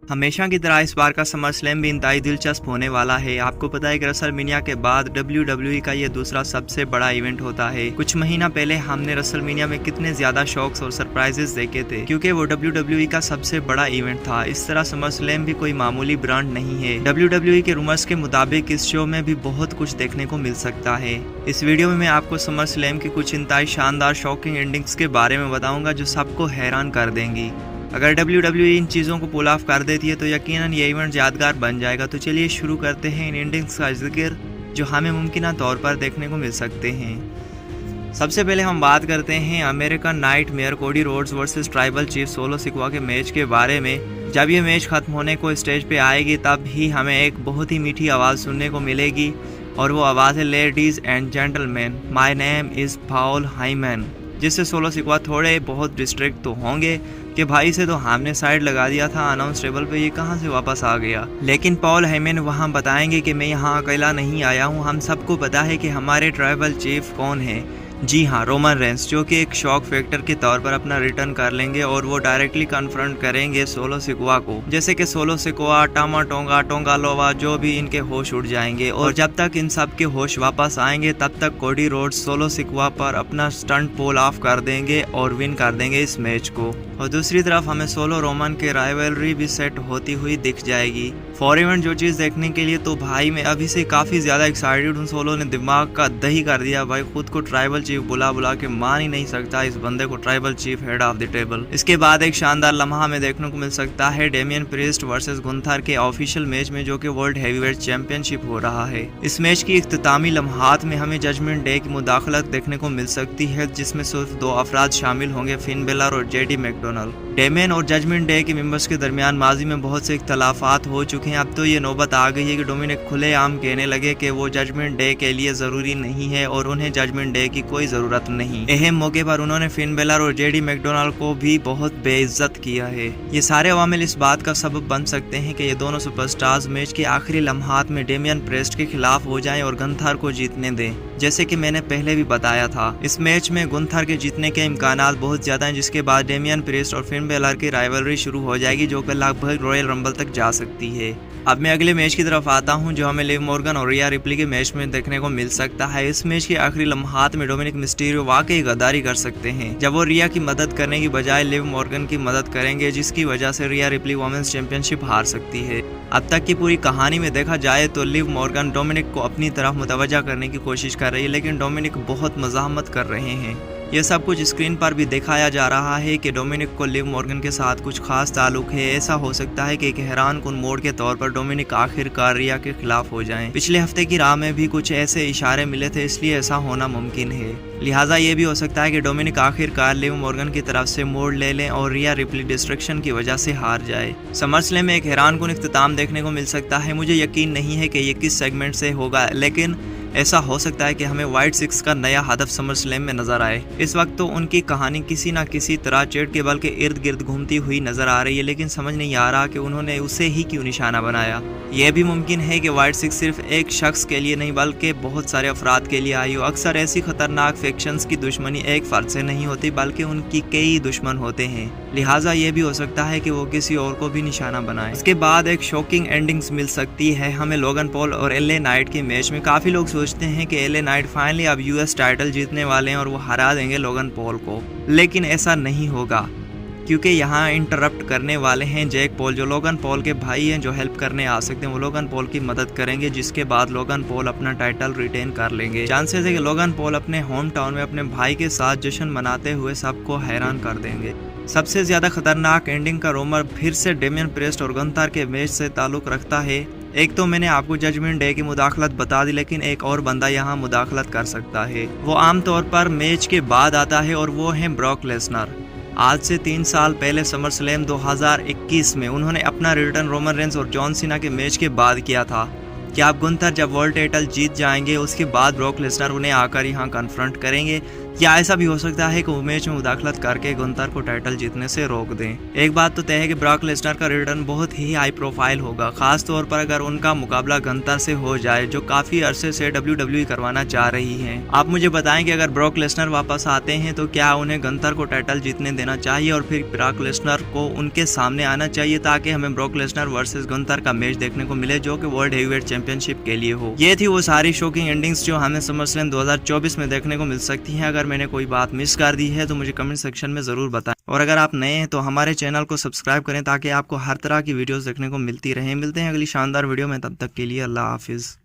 हमेशा की तरह इस बार का समर स्लैम भी इंतहाई दिलचस्प होने वाला है। आपको पता है कि रेसलमेनिया के बाद WWE का ये दूसरा सबसे बड़ा इवेंट होता है। कुछ महीना पहले हमने रेसलमेनिया में कितने ज्यादा शॉक्स और सरप्राइजेस देखे थे, क्योंकि वो WWE का सबसे बड़ा इवेंट था। इस तरह समर स्लैम भी कोई मामूली ब्रांड नहीं है। WWE के रूमर्स के मुताबिक इस शो में भी बहुत कुछ देखने को मिल सकता है। इस वीडियो में मैं आपको समर स्लैम की कुछ इंतहाई शानदार शॉकिंग एंडिंग्स के बारे में बताऊंगा जो सबको हैरान कर देंगी। अगर WWE इन चीज़ों को पुल ऑफ कर देती है तो यकीनन ये इवेंट यादगार बन जाएगा। तो चलिए शुरू करते हैं इन एंडिंग्स का जिक्र जो हमें मुमकिन तौर पर देखने को मिल सकते हैं। सबसे पहले हम बात करते हैं American nightmare Cody Rhodes versus tribal chief Solo Sikoa के मैच के बारे में। जब ये मैच खत्म होने को स्टेज पे आएगी तब ही हमें एक बहुत ही मीठी आवाज़ सुनने को मिलेगी और वो आवाज़ है ladies and gentleman my name is Paul Hyman, जिससे सोलो सिक्वा थोड़े बहुत डिस्ट्रैक्ट तो होंगे कि भाई से तो हमने साइड लगा दिया था अनाउंस टेबल पे, ये कहाँ से वापस आ गया। लेकिन पॉल हेमन वहाँ बताएंगे कि मैं यहाँ अकेला नहीं आया हूँ, हम सबको पता है कि हमारे ट्राइबल चीफ कौन है। जी हाँ, रोमन रेंस, जो कि एक शॉक फैक्टर के तौर पर अपना रिटर्न कर लेंगे और वो डायरेक्टली कन्फ्रंट करेंगे सोलो सिक्वा को। जैसे कि सोलो सिक्वा, टामा टोंगा, टोंगा लोवा, जो भी इनके होश उड़ जाएंगे और जब तक इन सब के होश वापस आएंगे तब तक कोडी रोड्स सोलो सिक्वा पर अपना स्टंट पुल ऑफ कर देंगे और विन कर देंगे इस मैच को। और दूसरी तरफ हमें सोलो रोमन के राइवलरी भी सेट होती हुई दिख जाएगी। फॉर इवेंट जो चीज़ देखने के लिए तो भाई मैं अभी से काफ़ी ज़्यादा एक्साइटेड हूँ। सोलो ने दिमाग का दही कर दिया भाई, खुद को ट्राइबल चीफ बुला बुला के मान ही नहीं सकता इस बंदे को tribal chief head of the table. इसके बाद एक शानदार लम्हा हमें देखने को मिल सकता है डेमियन प्रीस्ट वर्सेस गुंथर के ऑफिशियल मैच में, जो कि वर्ल्ड हैवीवेट चैंपियनशिप हो रहा है। इस मैच की इख्तितामी लम्हात में हमें जजमेंट डे की मुदाखलत देखने को मिल सकती है, जिसमें सिर्फ दो अफराद शामिल होंगे, फिन बेलर और जेडी मैकडोनल्ड। डेमियन और जजमेंट डे के मेंबर्स के दरमियान माजी में बहुत से इख्तलाफात हो चुके हैं। अब तो ये नौबत आ गई है कि डोमिनिक खुलेआम कहने लगे कि वो जजमेंट डे के लिए ज़रूरी नहीं है और उन्हें जजमेंट डे की कोई ज़रूरत नहीं। अहम मौके पर उन्होंने फिन बेलर और जेडी मैकडोनल्ड को भी बहुत बेइज्जत किया है। ये सारे अवामिल इस बात का सबब बन सकते हैं कि ये दोनों सुपरस्टार्स मैच के आखिरी लम्हात में डेमियन प्रेस्ट के खिलाफ हो जाएं और गुंथर को जीतने दें। जैसे कि मैंने पहले भी बताया था, इस मैच में गुंथर के जीतने के इम्कानात बहुत ज़्यादा हैं, जिसके बाद डेमियन प्रीस्ट और फिन बेलर की राइवलरी शुरू हो जाएगी जो कि लगभग रॉयल रंबल तक जा सकती है। अब मैं अगले मैच की तरफ आता हूं जो हमें लिव मॉर्गन और रिया रिप्ली के मैच में देखने को मिल सकता है। इस मैच के आखिरी लम्हात में डोमिनिक मिस्टीरियो वाकई गद्दारी कर सकते हैं जब वो रिया की मदद करने की बजाय लिव मॉर्गन की मदद करेंगे, जिसकी वजह से रिया रिप्ली वुमेन्स चैंपियनशिप हार सकती है। अब तक की पूरी कहानी में देखा जाए तो लिव मॉर्गन डोमिनिक को अपनी तरफ मुतवज्जा करने की कोशिश कर रही है, लेकिन डोमिनिक बहुत मज़ाहमत कर रहे हैं। यह सब कुछ स्क्रीन पर भी दिखाया जा रहा है कि डोमिनिक को लिव मॉर्गन के साथ कुछ खास ताल्लुक है। ऐसा हो सकता है कि एक हैरान कुन मोड़ के तौर पर डोमिनिक आखिरकार रिया के खिलाफ हो जाएं। पिछले हफ्ते की राह में भी कुछ ऐसे इशारे मिले थे, इसलिए ऐसा होना मुमकिन है। लिहाजा ये भी हो सकता है कि डोमिनिक आखिरकार लिव मॉर्गन की तरफ से मोड़ ले लें और रिया रिप्ली डिस्ट्रैक्शन की वजह से हार जाए। समर स्लैम में एक हैरान कुन इख्तिताम देखने को मिल सकता है। मुझे यकीन नहीं है कि ये किस सेगमेंट से होगा, लेकिन ऐसा हो सकता है कि हमें व्हाइट सिक्स का नया हदफ समर स्लैम में नजर आए। इस वक्त तो उनकी कहानी किसी न किसी तरह चैट केबल के इर्द गिर्द घूमती हुई नजर आ रही है, लेकिन समझ नहीं आ रहा कि उन्होंने उसे ही क्यों निशाना बनाया। यह भी मुमकिन है कि व्हाइट सिक्स सिर्फ एक शख्स के लिए नहीं बल्कि बहुत सारे अफराद के लिए आई हो। अक्सर ऐसी खतरनाक फैक्शंस की दुश्मनी एक फर्द से नहीं होती बल्कि उनकी कई दुश्मन होते हैं। लिहाजा ये भी हो सकता है कि वो किसी और को भी निशाना बनाए। इसके बाद एक शॉकिंग एंडिंग्स मिल सकती है हमें लोगन पॉल और एलए नाइट के मैच में। काफी लोग सोचते हैं कि एलए नाइट फाइनली अब यूएस टाइटल जीतने वाले हैं और वो हरा देंगे लोगन पॉल को, लेकिन ऐसा नहीं होगा क्योंकि यहाँ इंटरप्ट करने वाले हैं जैक पॉल, जो लोगन पॉल के भाई हैं, जो हेल्प करने आ सकते हैं। वो लोगन पॉल की मदद करेंगे, जिसके बाद लोगन पॉल अपना टाइटल रिटेन कर लेंगे। चांसेस है कि लोगन पॉल अपने होम टाउन में अपने भाई के साथ जश्न मनाते हुए सबको हैरान कर देंगे। सबसे ज्यादा खतरनाक एंडिंग का रूमर फिर से डेमियन प्रीस्ट और गुंथर के मैच से ताल्लुक रखता है। एक तो मैंने आपको जजमेंट डे की मुदाखलत बता दी, लेकिन एक और बंदा यहाँ मुदाखलत कर सकता है। वो आमतौर पर मैच के बाद आता है और वो है ब्रॉक लेसनर। आज से 3 साल पहले समर स्लैम 2021 में उन्होंने अपना रिटर्न रोमन रेंस और जॉन सीना के मैच के बाद किया था। क्या अब गुंथर जब वर्ल्ड टाइटल जीत जाएंगे उसके बाद ब्रॉक लेसनर उन्हें आकर यहाँ कन्फ्रंट करेंगे? या ऐसा भी हो सकता है कि वो मैच में मुदाखलत करके गुंतर को टाइटल जीतने से रोक दें। एक बात तो तय है कि ब्रॉक लेसनर का रिटर्न बहुत ही हाई प्रोफाइल होगा, खास तौर पर अगर उनका मुकाबला गुंतर से हो जाए जो काफी अरसे से WWE करवाना चाह रही है। आप मुझे बताएं कि अगर ब्रॉक लेसनर वापस आते हैं तो क्या उन्हें गुंतर को टाइटल जीतने देना चाहिए और फिर ब्रॉक लेसनर को उनके सामने आना चाहिए ताकि हमें ब्रॉक लेसनर वर्सेस गुंतर का मैच देखने को मिले जो कि वर्ल्ड हेवीवेट चैंपियनशिप के लिए हो। ये थी वो सारी शॉकिंग एंडिंग्स जो हमें समरस्लैम 2024 में देखने को मिल सकती हैं। अगर मैंने कोई बात मिस कर दी है तो मुझे कमेंट सेक्शन में जरूर बताएं और अगर आप नए हैं तो हमारे चैनल को सब्सक्राइब करें ताकि आपको हर तरह की वीडियोस देखने को मिलती रहे। मिलते हैं अगली शानदार वीडियो में, तब तक के लिए अल्लाह हाफिज।